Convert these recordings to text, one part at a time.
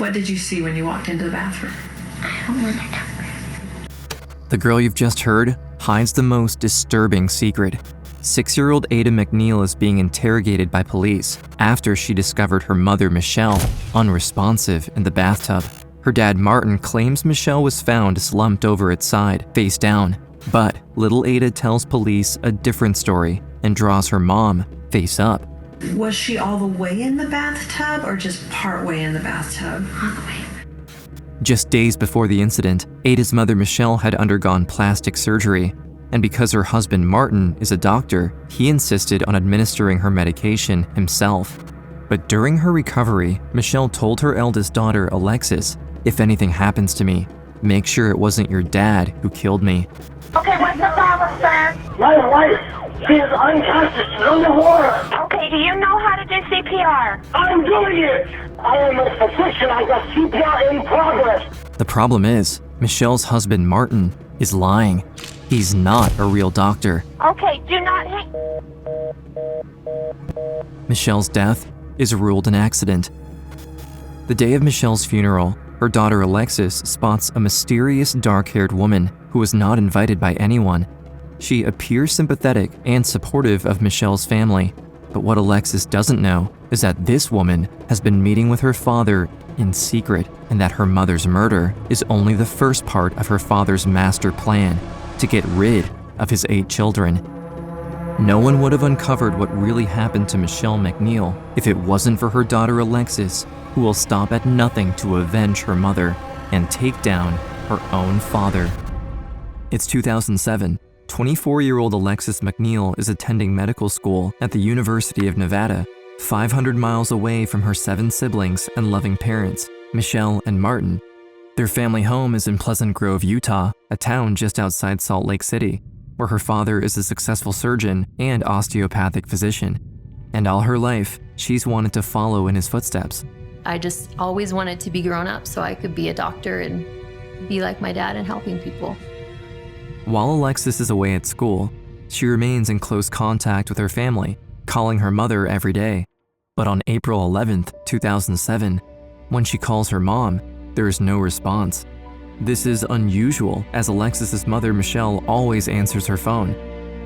What did you see when you walked into the bathroom? I don't want to talk. The girl you've just heard hides the most disturbing secret. 6-year-old Ada McNeill is being interrogated by police after she discovered her mother, Michele, unresponsive in the bathtub. Her dad, Martin, claims Michele was found slumped over its side, face down. But little Ada tells police a different story and draws her mom face up. Was she all the way in the bathtub or just part way in the bathtub? All the way. Just days before the incident, Ada's mother, Michele, had undergone plastic surgery. And because her husband, Martin, is a doctor, he insisted on administering her medication himself. But during her recovery, Michele told her eldest daughter, Alexis, "If anything happens to me, make sure it wasn't your dad who killed me." Okay, what's the problem, sir? My wife, she is unconscious, she's underwater. Okay, do you know how to do CPR? I'm doing it. I am a physician, I got CPR in progress. The problem is, Michelle's husband, Martin, is lying. He's not a real doctor. Okay, do not hang. Michelle's death is ruled an accident. The day of Michelle's funeral, her daughter Alexis spots a mysterious dark-haired woman who was not invited by anyone. She appears sympathetic and supportive of Michelle's family, but what Alexis doesn't know is that this woman has been meeting with her father in secret, and that her mother's murder is only the first part of her father's master plan to get rid of his 8 children. No one would have uncovered what really happened to Michele McNeill if it wasn't for her daughter Alexis, who will stop at nothing to avenge her mother and take down her own father. It's 2007. 24-year-old Alexis McNeill is attending medical school at the University of Nevada, 500 miles away from her 7 siblings and loving parents, Michele and Martin. Their family home is in Pleasant Grove, Utah, a town just outside Salt Lake City, where her father is a successful surgeon and osteopathic physician. And all her life, she's wanted to follow in his footsteps. I just always wanted to be grown up so I could be a doctor and be like my dad and helping people. While Alexis is away at school, she remains in close contact with her family, calling her mother every day. But on April 11th, 2007, when she calls her mom, there is no response. This is unusual, as Alexis's mother, Michele, always answers her phone.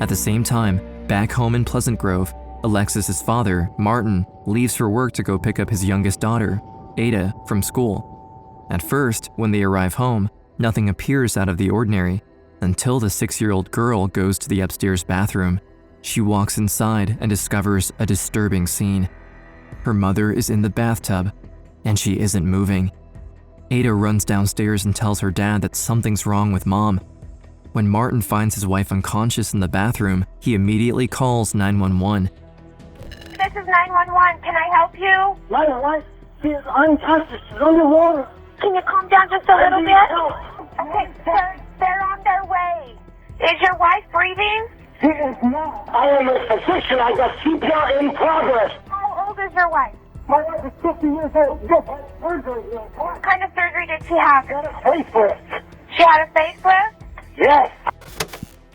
At the same time, back home in Pleasant Grove, Alexis's father, Martin, leaves for work to go pick up his youngest daughter, Ada, from school. At first, when they arrive home, nothing appears out of the ordinary, until the 6-year-old girl goes to the upstairs bathroom. She walks inside and discovers a disturbing scene. Her mother is in the bathtub, and she isn't moving. Ada runs downstairs and tells her dad that something's wrong with mom. When Martin finds his wife unconscious in the bathroom, he immediately calls 911. This is 911. Can I help you? My wife, she is unconscious, she's underwater. Can you calm down just a little bit? Okay, sir, they're on their way. Is your wife breathing? She is not. I am a physician, I got CPR in progress. How old is your wife? My wife is 50 years old. Just had surgery. What kind of surgery did she have? Got a facelift. She had a facelift? Yes.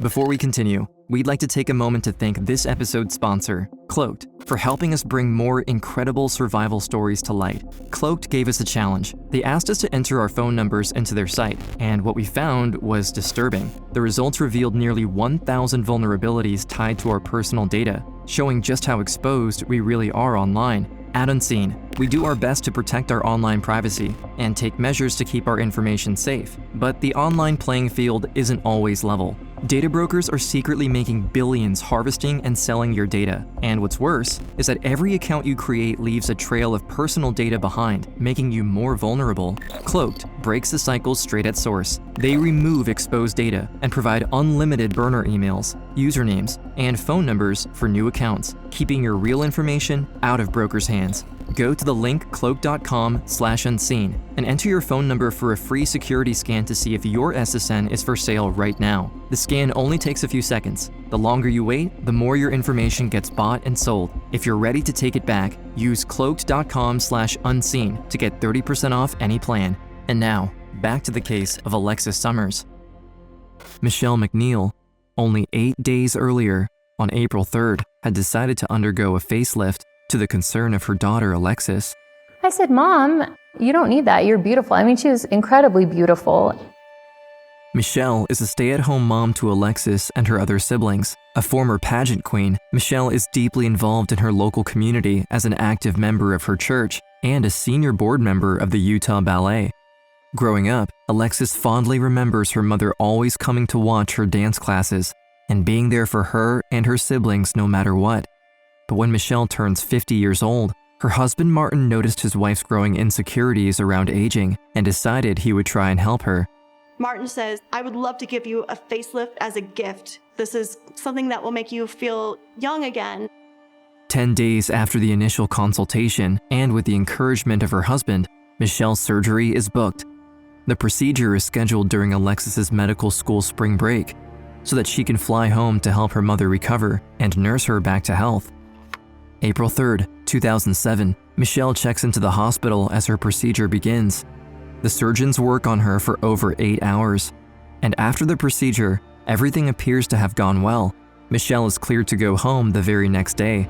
Before we continue, we'd like to take a moment to thank this episode's sponsor, Cloaked, for helping us bring more incredible survival stories to light. Cloaked gave us a challenge. They asked us to enter our phone numbers into their site, and what we found was disturbing. The results revealed nearly 1,000 vulnerabilities tied to our personal data, showing just how exposed we really are online. At Unseen, we do our best to protect our online privacy and take measures to keep our information safe, but the online playing field isn't always level. Data brokers are secretly making billions harvesting and selling your data, and what's worse is that every account you create leaves a trail of personal data behind, making you more vulnerable. Cloaked breaks the cycle straight at source. They remove exposed data and provide unlimited burner emails, usernames, and phone numbers for new accounts, keeping your real information out of brokers' hands. Go to the link cloak.com/unseen and enter your phone number for a free security scan to see if your SSN is for sale right now. The scan only takes a few seconds. The longer you wait, the more your information gets bought and sold. If you're ready to take it back, use cloaked.com/unseen to get 30% off any plan. And now, back to the case of Alexis Somers. Michele McNeill, only 8 days earlier, on April 3rd, had decided to undergo a facelift to the concern of her daughter Alexis. I said, Mom, you don't need that. You're beautiful. I mean, she was incredibly beautiful. Michele is a stay-at-home mom to Alexis and her other siblings. A former pageant queen, Michele is deeply involved in her local community as an active member of her church and a senior board member of the Utah Ballet. Growing up, Alexis fondly remembers her mother always coming to watch her dance classes and being there for her and her siblings no matter what. But when Michele turns 50 years old, her husband Martin noticed his wife's growing insecurities around aging and decided he would try and help her. Martin says, I would love to give you a facelift as a gift. This is something that will make you feel young again. 10 days after the initial consultation, and with the encouragement of her husband, Michele's surgery is booked. The procedure is scheduled during Alexis's medical school spring break, so that she can fly home to help her mother recover and nurse her back to health. April 3rd, 2007, Michele checks into the hospital as her procedure begins. The surgeons work on her for over 8 hours, and after the procedure, everything appears to have gone well. Michele is cleared to go home the very next day.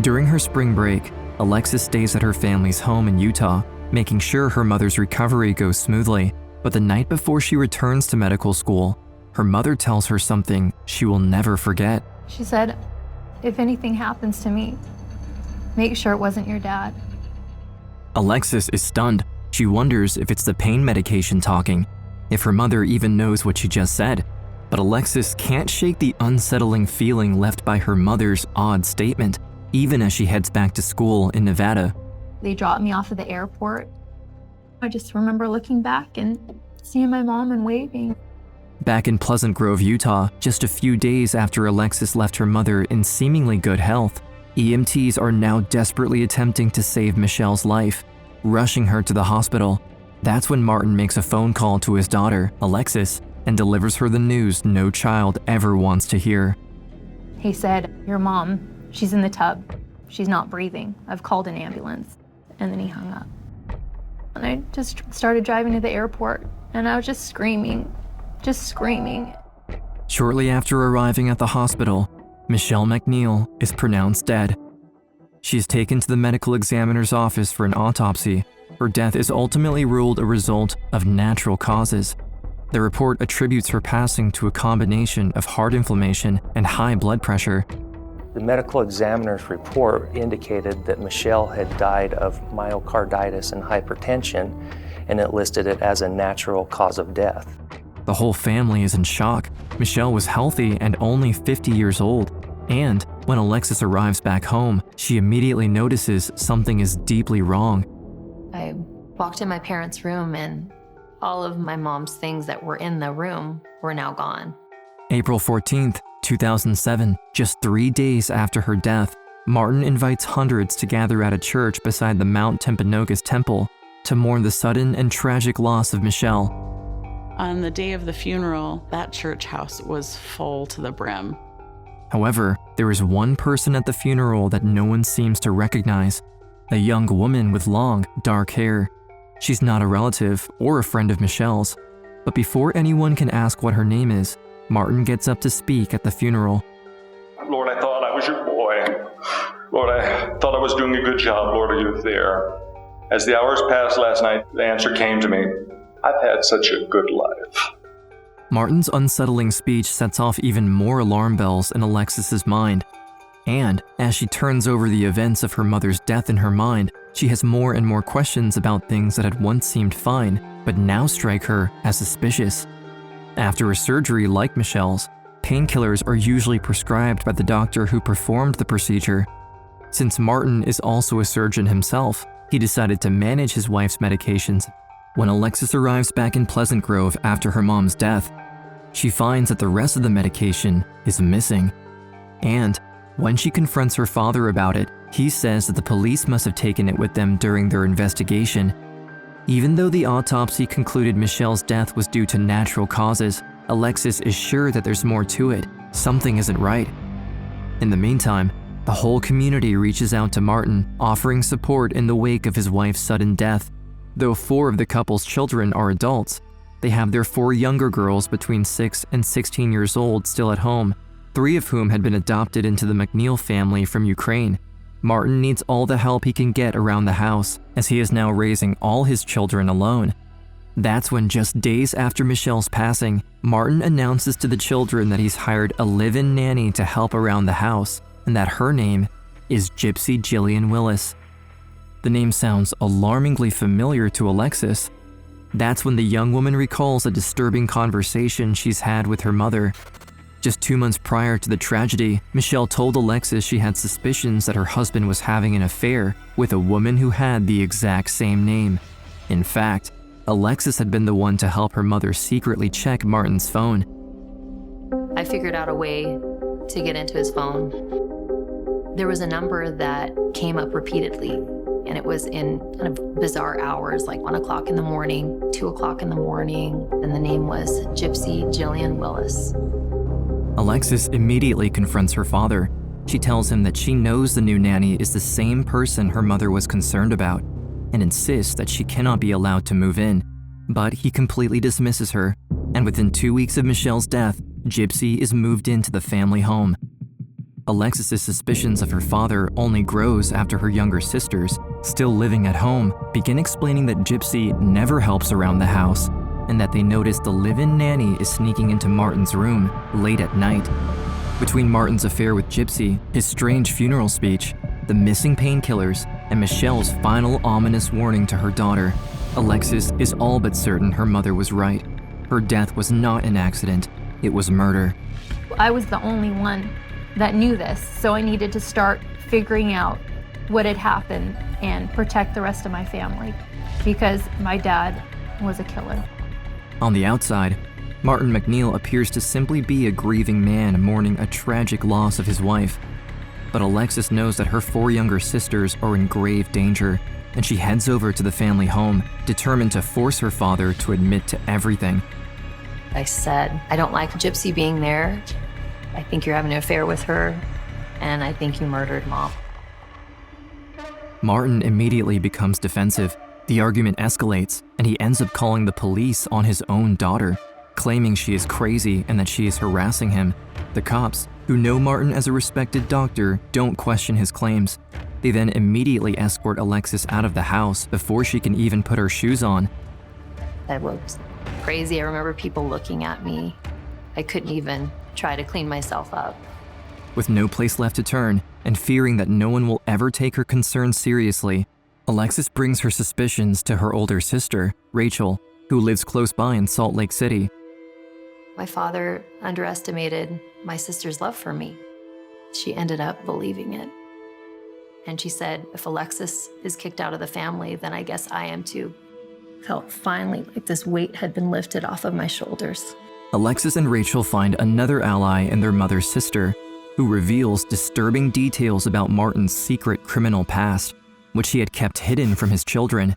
During her spring break, Alexis stays at her family's home in Utah, making sure her mother's recovery goes smoothly. But the night before she returns to medical school, her mother tells her something she will never forget. She said, if anything happens to me, make sure it wasn't your dad. Alexis is stunned. She wonders if it's the pain medication talking, if her mother even knows what she just said. But Alexis can't shake the unsettling feeling left by her mother's odd statement, even as she heads back to school in Nevada. They dropped me off at the airport. I just remember looking back and seeing my mom and waving. Back in Pleasant Grove, Utah, just a few days after Alexis left her mother in seemingly good health, EMTs are now desperately attempting to save Michele's life, rushing her to the hospital. That's when Martin makes a phone call to his daughter, Alexis, and delivers her the news no child ever wants to hear. He said, your mom, she's in the tub. She's not breathing. I've called an ambulance. And then he hung up. And I just started driving to the airport, and I was just screaming. Shortly after arriving at the hospital, Michele McNeill is pronounced dead. She is taken to the medical examiner's office for an autopsy. Her death is ultimately ruled a result of natural causes. The report attributes her passing to a combination of heart inflammation and high blood pressure. The medical examiner's report indicated that Michele had died of myocarditis and hypertension, and it listed it as a natural cause of death. The whole family is in shock. Michele was healthy and only 50 years old. And when Alexis arrives back home, she immediately notices something is deeply wrong. I walked in my parents' room, and all of my mom's things that were in the room were now gone. April 14th, 2007, just 3 days after her death, Martin invites hundreds to gather at a church beside the Mount Timpanogos Temple to mourn the sudden and tragic loss of Michele. On the day of the funeral, that church house was full to the brim. However, there is one person at the funeral that no one seems to recognize, a young woman with long, dark hair. She's not a relative or a friend of Michele's, but before anyone can ask what her name is, Martin gets up to speak at the funeral. Lord, I thought I was your boy. Lord, I thought I was doing a good job. Lord, are you there? As the hours passed last night, the answer came to me. I've had such a good life. Martin's unsettling speech sets off even more alarm bells in Alexis's mind. And as she turns over the events of her mother's death in her mind, she has more and more questions about things that had once seemed fine, but now strike her as suspicious. After a surgery like Michele's, painkillers are usually prescribed by the doctor who performed the procedure. Since Martin is also a surgeon himself, he decided to manage his wife's medications. When Alexis arrives back in Pleasant Grove after her mom's death, she finds that the rest of the medication is missing. And when she confronts her father about it, he says that the police must have taken it with them during their investigation. Even though the autopsy concluded Michele's death was due to natural causes, Alexis is sure that there's more to it. Something isn't right. In the meantime, the whole community reaches out to Martin, offering support in the wake of his wife's sudden death. Though 4 of the couple's children are adults, they have their 4 younger girls between 6 and 16 years old still at home, 3 of whom had been adopted into the McNeill family from Ukraine. Martin needs all the help he can get around the house, as he is now raising all his children alone. That's when, just days after Michele's passing, Martin announces to the children that he's hired a live-in nanny to help around the house, and that her name is Gypsy Jillian Willis. The name sounds alarmingly familiar to Alexis. That's when the young woman recalls a disturbing conversation she's had with her mother. Just 2 months prior to the tragedy, Michele told Alexis she had suspicions that her husband was having an affair with a woman who had the exact same name. In fact, Alexis had been the one to help her mother secretly check Martin's phone. I figured out a way to get into his phone. There was a number that came up repeatedly, and it was in kind of bizarre hours, like 1 o'clock in the morning, 2 o'clock in the morning, and the name was Gypsy Jillian Willis. Alexis immediately confronts her father. She tells him that she knows the new nanny is the same person her mother was concerned about, and insists that she cannot be allowed to move in. But he completely dismisses her, and within 2 weeks of Michele's death, Gypsy is moved into the family home. Alexis's suspicions of her father only grows after her younger sisters, still living at home, begin explaining that Gypsy never helps around the house, and that they notice the live-in nanny is sneaking into Martin's room late at night. Between Martin's affair with Gypsy, his strange funeral speech, the missing painkillers, and Michele's final ominous warning to her daughter, Alexis is all but certain her mother was right. Her death was not an accident, it was murder. I was the only one that knew this, so I needed to start figuring out what had happened and protect the rest of my family, because my dad was a killer. On the outside, Martin McNeill appears to simply be a grieving man mourning a tragic loss of his wife. But Alexis knows that her 4 younger sisters are in grave danger, and she heads over to the family home, determined to force her father to admit to everything. I said, I don't like Gypsy being there. I think you're having an affair with her, and I think you murdered Mom. Martin immediately becomes defensive. The argument escalates, and he ends up calling the police on his own daughter, claiming she is crazy and that she is harassing him. The cops, who know Martin as a respected doctor, don't question his claims. They then immediately escort Alexis out of the house before she can even put her shoes on. I looked crazy. I remember people looking at me. I couldn't even try to clean myself up. With no place left to turn, and fearing that no one will ever take her concerns seriously, Alexis brings her suspicions to her older sister, Rachel, who lives close by in Salt Lake City. My father underestimated my sister's love for me. She ended up believing it. And she said, if Alexis is kicked out of the family, then I guess I am too. Felt finally like this weight had been lifted off of my shoulders. Alexis and Rachel find another ally in their mother's sister, who reveals disturbing details about Martin's secret criminal past, which he had kept hidden from his children.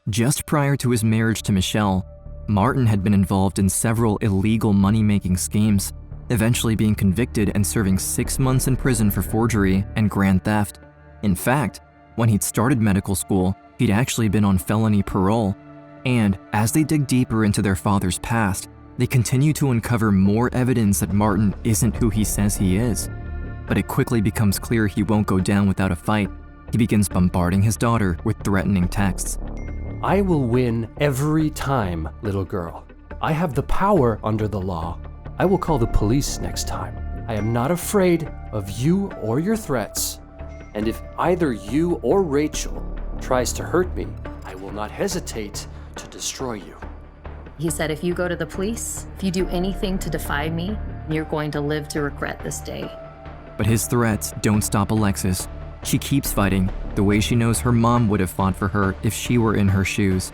Just prior to his marriage to Michele, Martin had been involved in several illegal money-making schemes, eventually being convicted and serving 6 months in prison for forgery and grand theft. In fact, when he'd started medical school, he'd actually been on felony parole. And as they dig deeper into their father's past, they continue to uncover more evidence that Martin isn't who he says he is. But it quickly becomes clear he won't go down without a fight. He begins bombarding his daughter with threatening texts. I will win every time, little girl. I have the power under the law. I will call the police next time. I am not afraid of you or your threats. And if either you or Rachel tries to hurt me, I will not hesitate to destroy you. He said, if you go to the police, if you do anything to defy me, you're going to live to regret this day. But his threats don't stop Alexis. She keeps fighting, the way she knows her mom would have fought for her if she were in her shoes.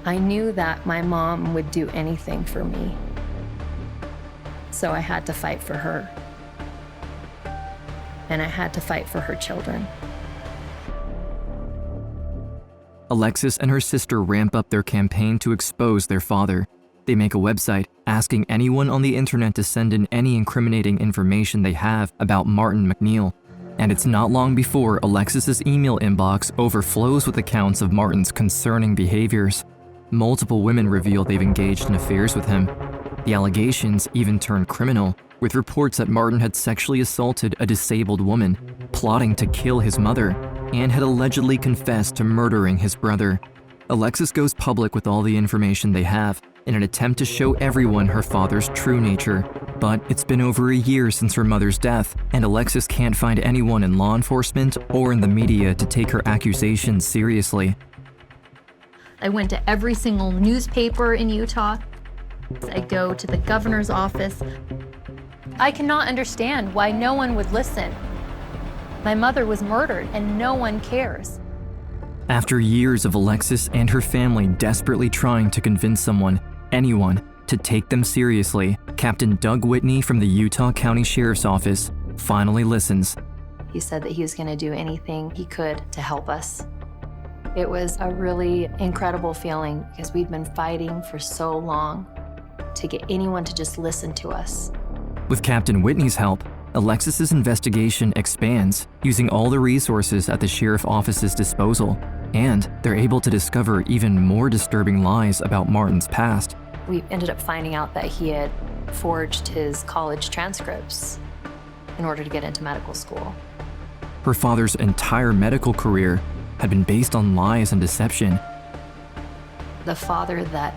I knew that my mom would do anything for me. So I had to fight for her. And I had to fight for her children. Alexis and her sister ramp up their campaign to expose their father. They make a website asking anyone on the internet to send in any incriminating information they have about Martin McNeill. And it's not long before Alexis's email inbox overflows with accounts of Martin's concerning behaviors. Multiple women reveal they've engaged in affairs with him. The allegations even turn criminal, with reports that Martin had sexually assaulted a disabled woman, plotting to kill his mother and had allegedly confessed to murdering his brother. Alexis goes public with all the information they have in an attempt to show everyone her father's true nature. But it's been over a year since her mother's death, and Alexis can't find anyone in law enforcement or in the media to take her accusations seriously. I went to every single newspaper in Utah. I go to the governor's office. I cannot understand why no one would listen. My mother was murdered and no one cares. After years of Alexis and her family desperately trying to convince someone, anyone, to take them seriously, Captain Doug Whitney from the Utah County Sheriff's Office finally listens. He said that he was going to do anything he could to help us. It was a really incredible feeling because we'd been fighting for so long to get anyone to just listen to us. With Captain Whitney's help, Alexis's investigation expands, using all the resources at the sheriff's office's disposal, and they're able to discover even more disturbing lies about Martin's past. We ended up finding out that he had forged his college transcripts in order to get into medical school. Her father's entire medical career had been based on lies and deception. The father that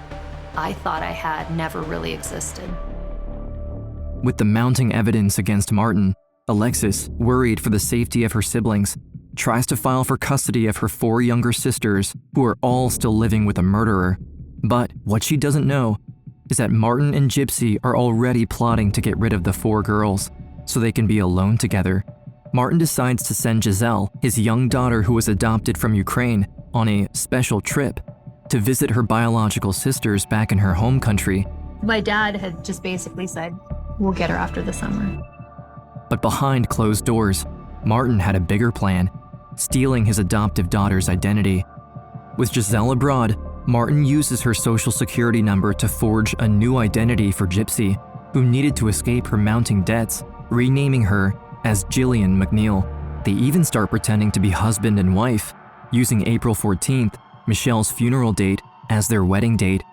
I thought I had never really existed. With the mounting evidence against Martin, Alexis, worried for the safety of her siblings, tries to file for custody of her 4 younger sisters, who are all still living with a murderer. But what she doesn't know is that Martin and Gypsy are already plotting to get rid of the 4 girls so they can be alone together. Martin decides to send Yzabelle, his young daughter who was adopted from Ukraine, on a special trip to visit her biological sisters back in her home country. My dad had just basically said, we'll get her after the summer. But behind closed doors, Martin had a bigger plan, stealing his adoptive daughter's identity. With Yzabelle abroad, Martin uses her social security number to forge a new identity for Gypsy, who needed to escape her mounting debts, renaming her as Jillian McNeill. They even start pretending to be husband and wife, using April 14th, Michelle's funeral date, as their wedding date.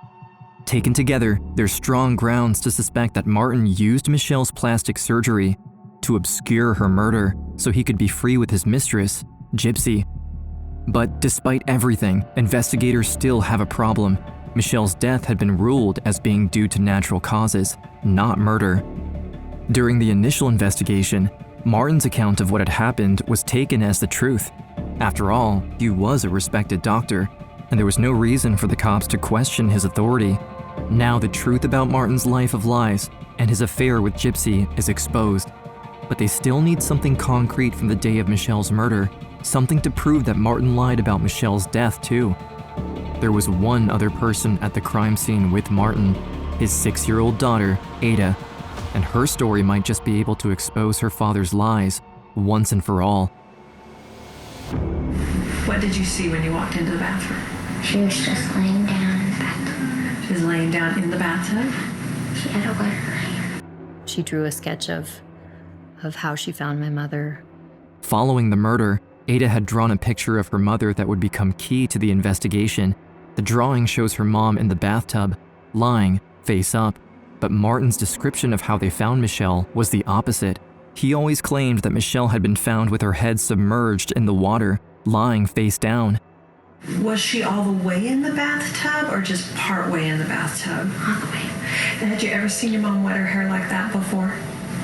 Taken together, there's strong grounds to suspect that Martin used Michelle's plastic surgery to obscure her murder so he could be free with his mistress, Gypsy. But despite everything, investigators still have a problem. Michelle's death had been ruled as being due to natural causes, not murder. During the initial investigation, Martin's account of what had happened was taken as the truth. After all, he was a respected doctor, and there was no reason for the cops to question his authority. Now the truth about Martin's life of lies and his affair with Gypsy is exposed. But they still need something concrete from the day of Michelle's murder, something to prove that Martin lied about Michelle's death too. There was one other person at the crime scene with Martin, his 6-year-old daughter, Ada, and her story might just be able to expose her father's lies once and for all. What did you see when you walked into the bathroom? She was just laying down in the bathtub. She was laying down in the bathtub? She had a wet eye. She drew a sketch of how she found my mother. Following the murder, Ada had drawn a picture of her mother that would become key to the investigation. The drawing shows her mom in the bathtub, lying face up. But Martin's description of how they found Michele was the opposite. He always claimed that Michele had been found with her head submerged in the water, lying face down. Was she all the way in the bathtub or just part way in the bathtub? All the way. And had you ever seen your mom wet her hair like that before?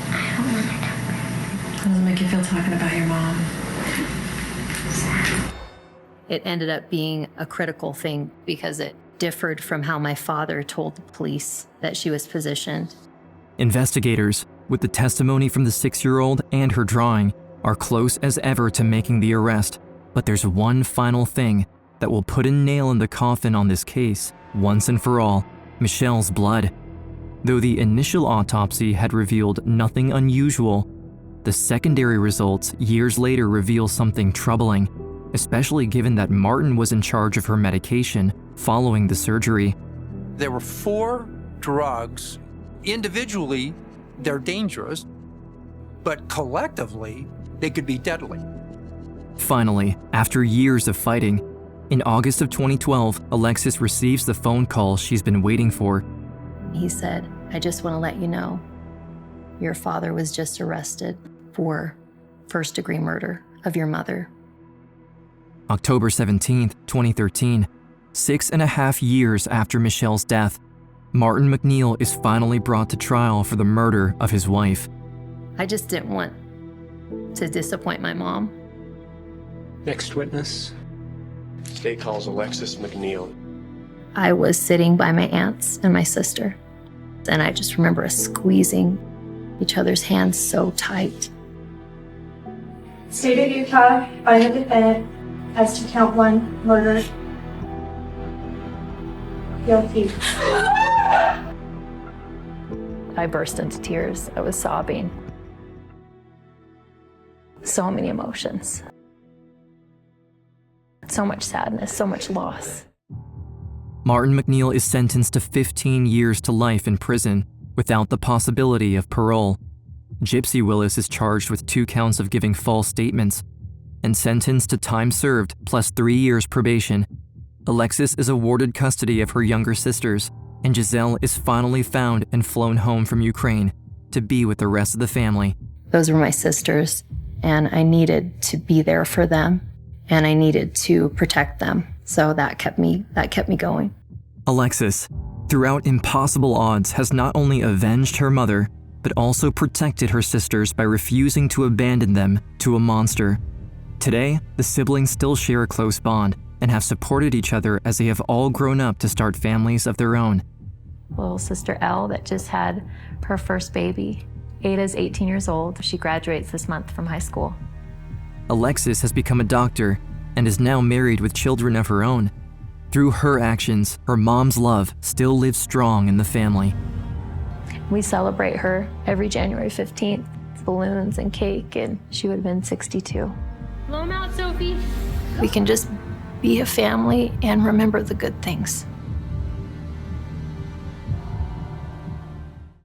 I don't want to talk about it. How does it make you feel talking about your mom? Sad. It ended up being a critical thing because it differed from how my father told the police that she was positioned. Investigators, with the testimony from the 6-year-old and her drawing, are close as ever to making the arrest. But there's one final thing that will put a nail in the coffin on this case, once and for all: Michelle's blood. Though the initial autopsy had revealed nothing unusual, the secondary results years later reveal something troubling, especially given that Martin was in charge of her medication following the surgery. There were 4 drugs. Individually, they're dangerous, but collectively, they could be deadly. Finally, after years of fighting, in August of 2012, Alexis receives the phone call she's been waiting for. He said, "I just want to let you know, your father was just arrested for first-degree murder." of your mother. October 17th, 2013, 6.5 years after Michele's death, Martin McNeill is finally brought to trial for the murder of his wife. I just didn't want to disappoint my mom. Next witness. State calls Alexis McNeill. I was sitting by my aunts and my sister, and I just remember us squeezing each other's hands so tight. State of Utah, find the defendant as to count 1, murder. Guilty. I burst into tears. I was sobbing. So many emotions. So much sadness, so much loss. Martin McNeill is sentenced to 15 years to life in prison without the possibility of parole. Gypsy Willis is charged with 2 counts of giving false statements and sentenced to time served plus 3 years probation. Alexis is awarded custody of her younger sisters, and Yzabelle is finally found and flown home from Ukraine to be with the rest of the family. Those were my sisters, and I needed to be there for them, and I needed to protect them. So that kept me going. Alexis, throughout impossible odds, has not only avenged her mother, but also protected her sisters by refusing to abandon them to a monster. Today, the siblings still share a close bond and have supported each other as they have all grown up to start families of their own. Little sister Elle that just had her first baby. Ada's 18 years old. She graduates this month from high school. Alexis has become a doctor and is now married with children of her own. Through her actions, her mom's love still lives strong in the family. We celebrate her every January 15th, balloons and cake, and she would have been 62. Blow 'em out, Sophie. We can just be a family and remember the good things.